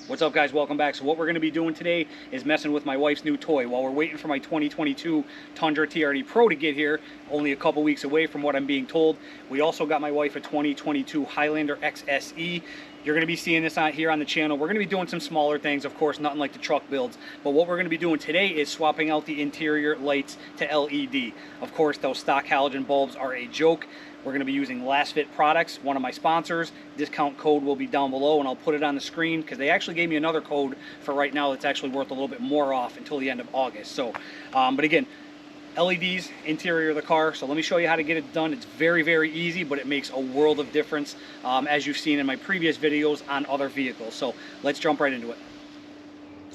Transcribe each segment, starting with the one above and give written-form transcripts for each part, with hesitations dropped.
What's up, guys? Welcome back. So what we're going to be doing today is messing with my wife's new toy while we're waiting for my 2022 Tundra TRD Pro to get here, only a couple weeks away from what I'm being told. We also got my wife a 2022 Highlander XSE. You're going to be seeing this here on the channel. We're going to be doing some smaller things, of course, nothing like the truck builds. But what we're going to be doing today is swapping out the interior lights to LED. Of course, those stock halogen bulbs are a joke. We're going to be using Last Fit Products, one of my sponsors. Discount code will be down below, and I'll put it on the screen because they actually gave me another code for right now that's actually worth a little bit more off until the end of August. So, but again, LEDs, interior of the car. So let me show you how to get it done. It's very, very easy, but it makes a world of difference, as you've seen in my previous videos on other vehicles. So let's jump right into it.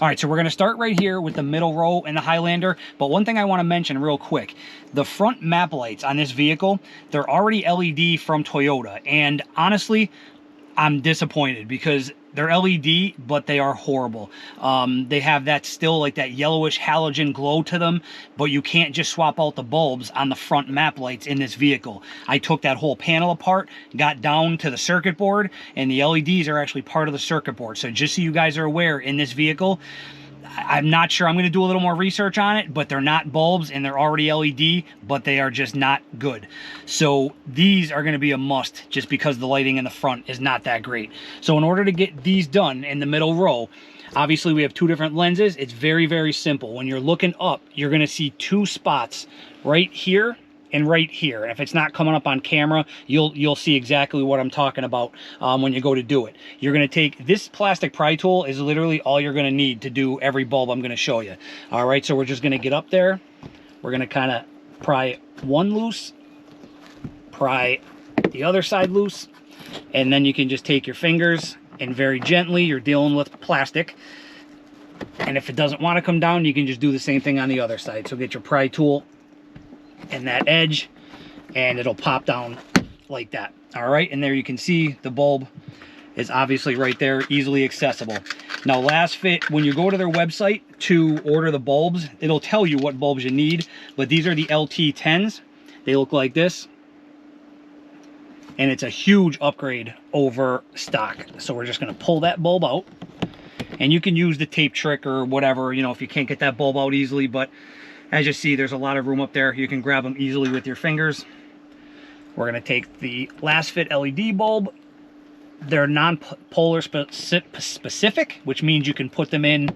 All right, so we're gonna start right here with the middle row in the Highlander, but one thing I wanna mention real quick, the front map lights on this vehicle, they're already LED from Toyota, and honestly, I'm disappointed because they're LED, but they are horrible. They have that still like that yellowish halogen glow to them, but you can't just swap out the bulbs on the front map lights in this vehicle. I took that whole panel apart, got down to the circuit board, and the LEDs are actually part of the circuit board. So just so you guys are aware, in this vehicle, I'm not sure. I'm going to do a little more research on it, but they're not bulbs and they're already LED, but they are just not good. So these are going to be a must just because the lighting in the front is not that great. So in order to get these done in the middle row, obviously we have two different lenses. It's very, very simple. When you're looking up, you're going to see two spots right here and right here. And if it's not coming up on camera, you'll see exactly what I'm talking about when you go to do it. You're going to take this plastic pry tool is literally all you're going to need to do every bulb I'm going to show you. All right, so we're just going to get up there. We're going to kind of pry one loose, pry the other side loose, and then you can just take your fingers and very gently, you're dealing with plastic. And if it doesn't want to come down, you can just do the same thing on the other side. So get your pry tool and that edge, and it'll pop down like that. All right, and there you can see the bulb is obviously right there, easily accessible. Now Last Fit, when you go to their website to order the bulbs, it'll tell you what bulbs you need, but these are the LT10s. They look like this, and it's a huge upgrade over stock. So we're just going to pull that bulb out, and you can use the tape trick or whatever, you know, if you can't get that bulb out easily. But as you see, there's a lot of room up there. You can grab them easily with your fingers. We're going to take the Last Fit LED bulb. They're non-polar specific, which means you can put them in.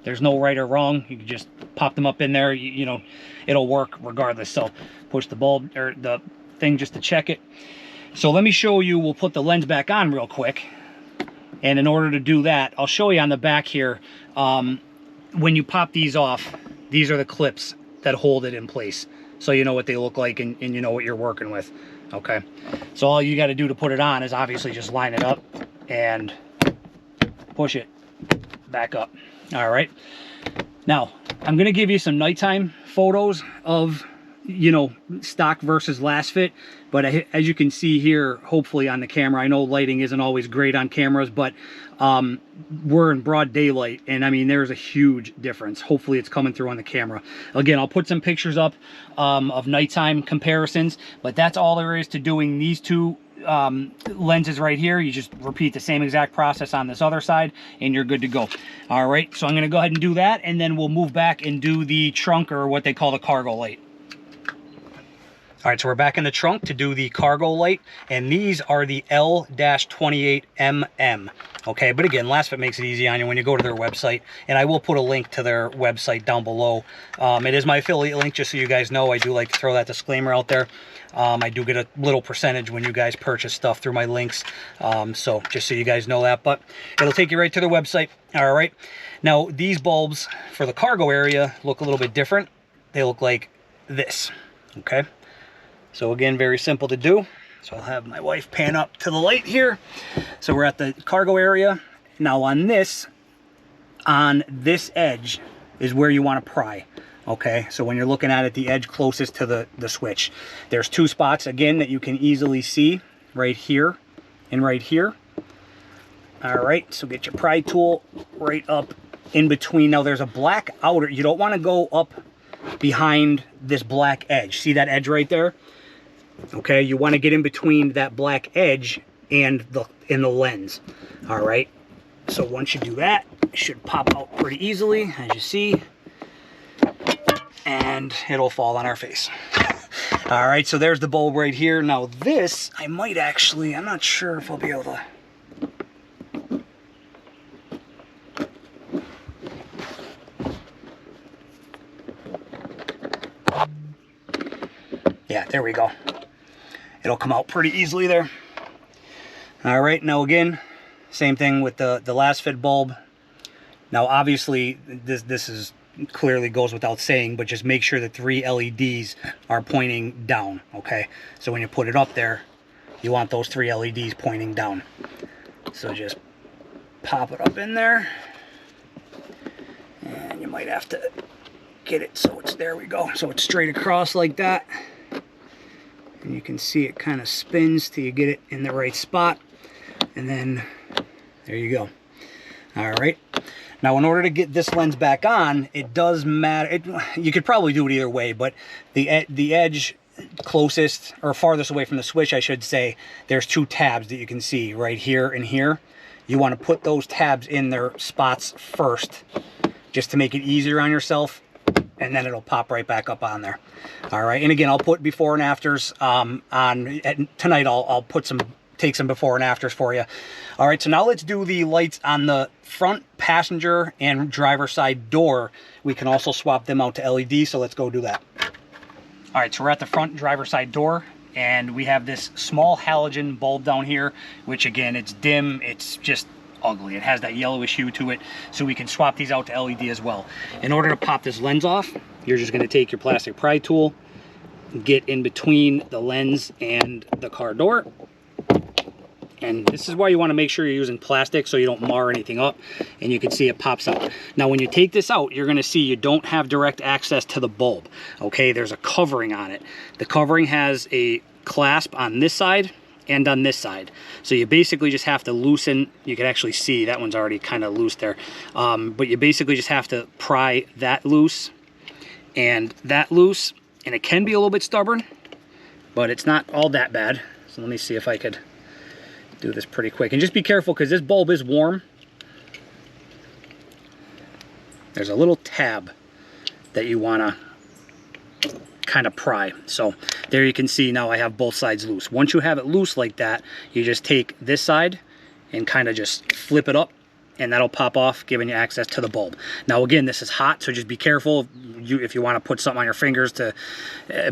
There's no right or wrong. You can just pop them up in there. You know, it'll work regardless. So push the bulb or the thing just to check it. So let me show you. We'll put the lens back on real quick. And in order to do that, I'll show you on the back here. When you pop these off, these are the clips that hold it in place, so you know what they look like and you know what you're working with. Okay, so all you got to do to put it on is obviously just line it up and push it back up. All right, now I'm going to give you some nighttime photos of, you know, stock versus Last Fit, but as you can see here, hopefully on the camera, I know lighting isn't always great on cameras, but we're in broad daylight, and I mean, there's a huge difference. Hopefully it's coming through on the camera. Again, I'll put some pictures up of nighttime comparisons, but that's all there is to doing these two lenses right here. You just repeat the same exact process on this other side and you're good to go. All right, so I'm going to go ahead and do that, and then we'll move back and do the trunk, or what they call the cargo light. All right, so we're back in the trunk to do the cargo light, and these are the L-28mm. Okay, but again, Last Fit makes it easy on you when you go to their website, and I will put a link to their website down below. It is my affiliate link, just so you guys know. I do like to throw that disclaimer out there. I do get a little percentage when you guys purchase stuff through my links, so just so you guys know that, but it'll take you right to their website. All right, now these bulbs for the cargo area look a little bit different. They look like this, okay? So again, very simple to do. So I'll have my wife pan up to the light here. So we're at the cargo area. Now on this edge is where you want to pry. Okay, so when you're looking at it, the edge closest to the switch. There's two spots, again, that you can easily see, right here and right here. All right, so get your pry tool right up in between. Now there's a black outer. You don't want to go up behind this black edge. See that edge right there? Okay, you want to get in between that black edge and the lens. All right, So once you do that, it should pop out pretty easily, as you see, and it'll fall on our face. All right, so there's the bulb right here. Now this, I might actually, I'm not sure if I'll be able to. Yeah, there we go. It'll come out pretty easily there. All right, now again, same thing with the last fit bulb. Now obviously this is clearly goes without saying, but just make sure the 3 LEDs are pointing down, okay? So when you put it up there, you want those 3 LEDs pointing down. So just pop it up in there, and you might have to get it so it's, there we go, so it's straight across like that. And you can see it kind of spins till you get it in the right spot, and then there you go. All right, now in order to get this lens back on, it does matter, you could probably do it either way, but the edge closest or farthest away from the switch, I should say, there's 2 tabs that you can see right here and here. You want to put those tabs in their spots first, just to make it easier on yourself, and then it'll pop right back up on there. All right, and again, I'll put before and afters tonight. I'll put take some before and afters for you. All right, so now let's do the lights on the front passenger and driver side door. We can also swap them out to LED, so let's go do that. All right, so we're at the front driver side door, and we have this small halogen bulb down here, which again, it's dim, it's just ugly. It has that yellowish hue to it, so we can swap these out to LED as well. In order to pop this lens off, you're just going to take your plastic pry tool, get in between the lens and the car door, and this is why you want to make sure you're using plastic so you don't mar anything up, and you can see it pops out. Now when you take this out, you're going to see you don't have direct access to the bulb, okay? There's a covering on it. The covering has a clasp on this side and on this side, so you basically just have to loosen. You can actually see that one's already kind of loose there, but you basically just have to pry that loose and that loose, and it can be a little bit stubborn, but it's not all that bad. So let me see if I could do this pretty quick, and just be careful because this bulb is warm. There's a little tab that you want to kind of pry. So there you can see now I have both sides loose. Once you have it loose like that, you just take this side and kind of just flip it up, and that'll pop off, giving you access to the bulb. Now again, this is hot, so just be careful if you want to put something on your fingers to,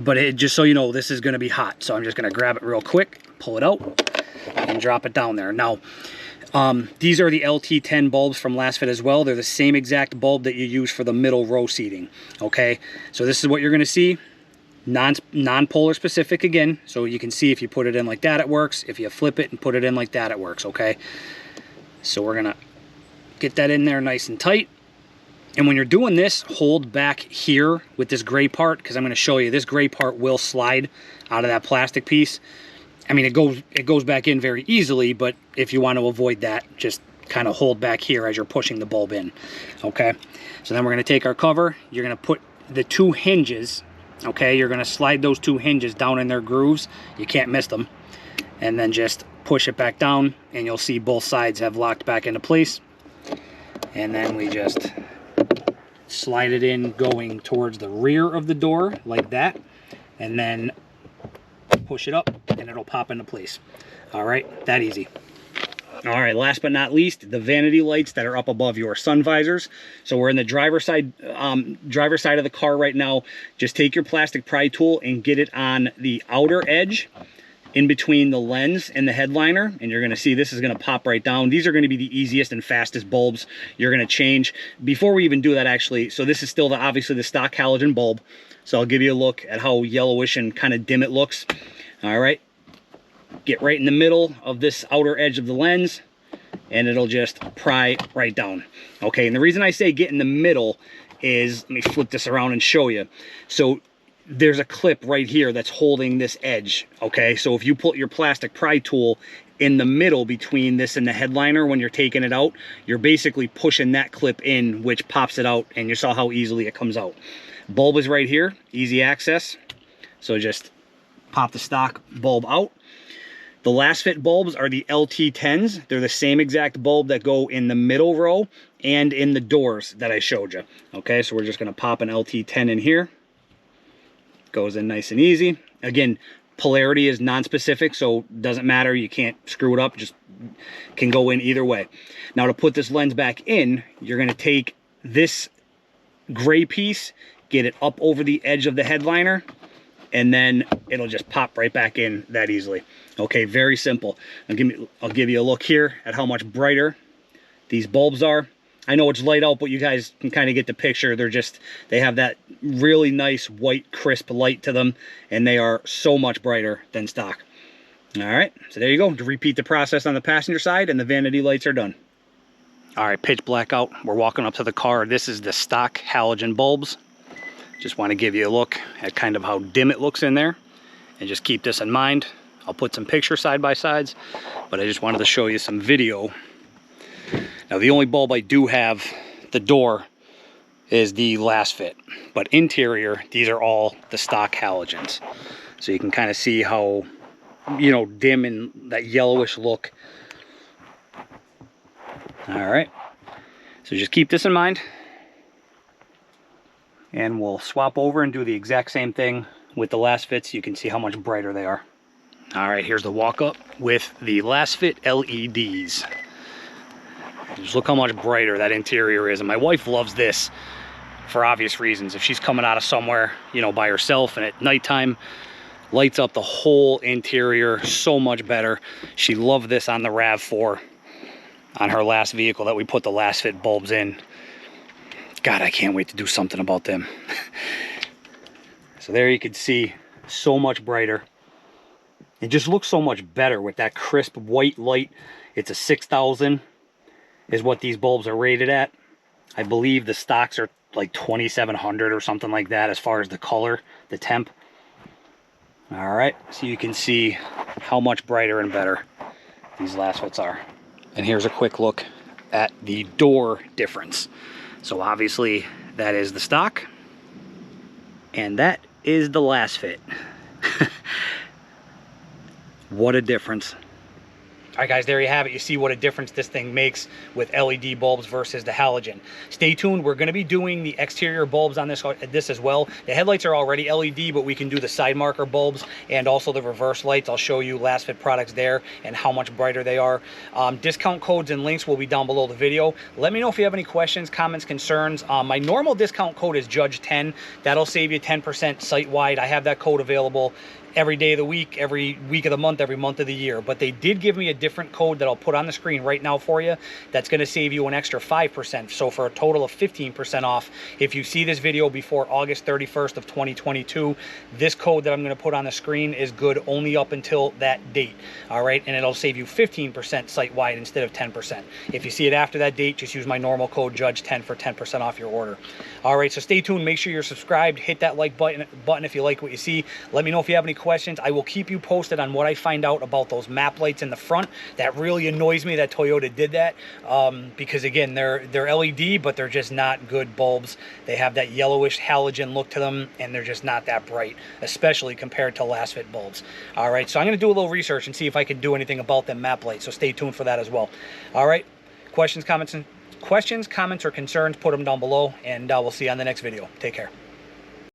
but just so you know, this is going to be hot. So I'm just going to grab it real quick, pull it out, and drop it down there. Now these are the LT10 bulbs from last fit as well. They're the same exact bulb that you use for the middle row seating, okay? So this is what you're going to see. Non-polar specific again, so you can see if you put it in like that, it works. If you flip it and put it in like that, it works, okay? So we're gonna get that in there nice and tight. And when you're doing this, hold back here with this gray part, because I'm going to show you this gray part will slide out of that plastic piece. I mean, it goes back in very easily, but if you want to avoid that, just kind of hold back here as you're pushing the bulb in, okay? So then we're going to take our cover. You're going to put the 2 hinges, okay? You're going to slide those 2 hinges down in their grooves. You can't miss them. And then just push it back down, and you'll see both sides have locked back into place. And then we just slide it in going towards the rear of the door like that, and then push it up and it'll pop into place. All right, that easy. All right, last but not least, the vanity lights that are up above your sun visors. So we're in the driver's side of the car right now. Just take your plastic pry tool and get it on the outer edge in between the lens and the headliner, and you're going to see this is going to pop right down. These are going to be the easiest and fastest bulbs you're going to change. Before we even do that, actually, so this is still obviously the stock halogen bulb, so I'll give you a look at how yellowish and kind of dim it looks. All right, get right in the middle of this outer edge of the lens, and it'll just pry right down. Okay, and the reason I say get in the middle is, let me flip this around and show you. So there's a clip right here that's holding this edge, okay? So if you put your plastic pry tool in the middle between this and the headliner when you're taking it out, you're basically pushing that clip in, which pops it out, and you saw how easily it comes out. Bulb is right here, easy access. So just pop the stock bulb out. The last fit bulbs are the LT10s. They're the same exact bulb that go in the middle row and in the doors that I showed you. Okay, so we're just gonna pop an LT10 in here. Goes in nice and easy. Again, polarity is non-specific, so doesn't matter. You can't screw it up, just can go in either way. Now to put this lens back in, you're gonna take this gray piece, get it up over the edge of the headliner, and then it'll just pop right back in that easily. Okay, very simple. I'll give you a look here at how much brighter these bulbs are. I know it's light out, but you guys can kind of get the picture. They have that really nice white crisp light to them, and they are so much brighter than stock. All right, so there you go. To repeat the process on the passenger side, and the vanity lights are done. All right, pitch black out. We're walking up to the car. This is the stock halogen bulbs. Just want to give you a look at kind of how dim it looks in there, and just keep this in mind. I'll put some pictures side by sides, but I just wanted to show you some video. Now the only bulb I do have, the door, is the last fit, but interior, these are all the stock halogens. So you can kind of see how, you know, dim and that yellowish look. All right, so just keep this in mind. And we'll swap over and do the exact same thing with the last fits. You can see how much brighter they are. All right, here's the walk up with the last fit LEDs. Just look how much brighter that interior is. And my wife loves this for obvious reasons. If she's coming out of somewhere, you know, by herself and at nighttime, lights up the whole interior so much better. She loved this on the RAV4 on her last vehicle that we put the last fit bulbs in. God, I can't wait to do something about them. So there you can see, so much brighter. It just looks so much better with that crisp white light. It's a 6000 is what these bulbs are rated at. I believe the stocks are like 2700 or something like that as far as the color, the temp. All right, so you can see how much brighter and better these last fits are. And here's a quick look at the door difference. So obviously that is the stock, and that is the last fit. What a difference. All right, guys, there you have it. You see what a difference this thing makes with LED bulbs versus the halogen. Stay tuned. We're going to be doing the exterior bulbs on this as well. The headlights are already LED, but we can do the side marker bulbs and also the reverse lights. I'll show you last fit products there and how much brighter they are. Discount codes and links will be down below the video. Let me know if you have any questions, comments, concerns. My normal discount code is Judge10. That'll save you 10% site-wide. I have that code available every day of the week, every week of the month, every month of the year. But they did give me a different code that I'll put on the screen right now for you that's going to save you an extra 5%. So for a total of 15% off, if you see this video before August 31st of 2022, this code that I'm going to put on the screen is good only up until that date. All right, and it'll save you 15% site-wide instead of 10%. If you see it after that date, just use my normal code Judge10 for 10% off your order. All right, so stay tuned. Make sure you're subscribed. Hit that like button if you like what you see. Let me know if you have any questions. I will keep you posted on what I find out about those map lights in the front. That really annoys me that Toyota did that because again, they're LED, but they're just not good bulbs. They have that yellowish halogen look to them, and they're just not that bright, especially compared to last fit bulbs. All right, so I'm going to do a little research and see if I can do anything about them map lights. So stay tuned for that as well. All right, questions, comments, or concerns, put them down below, and we'll see you on the next video. Take care.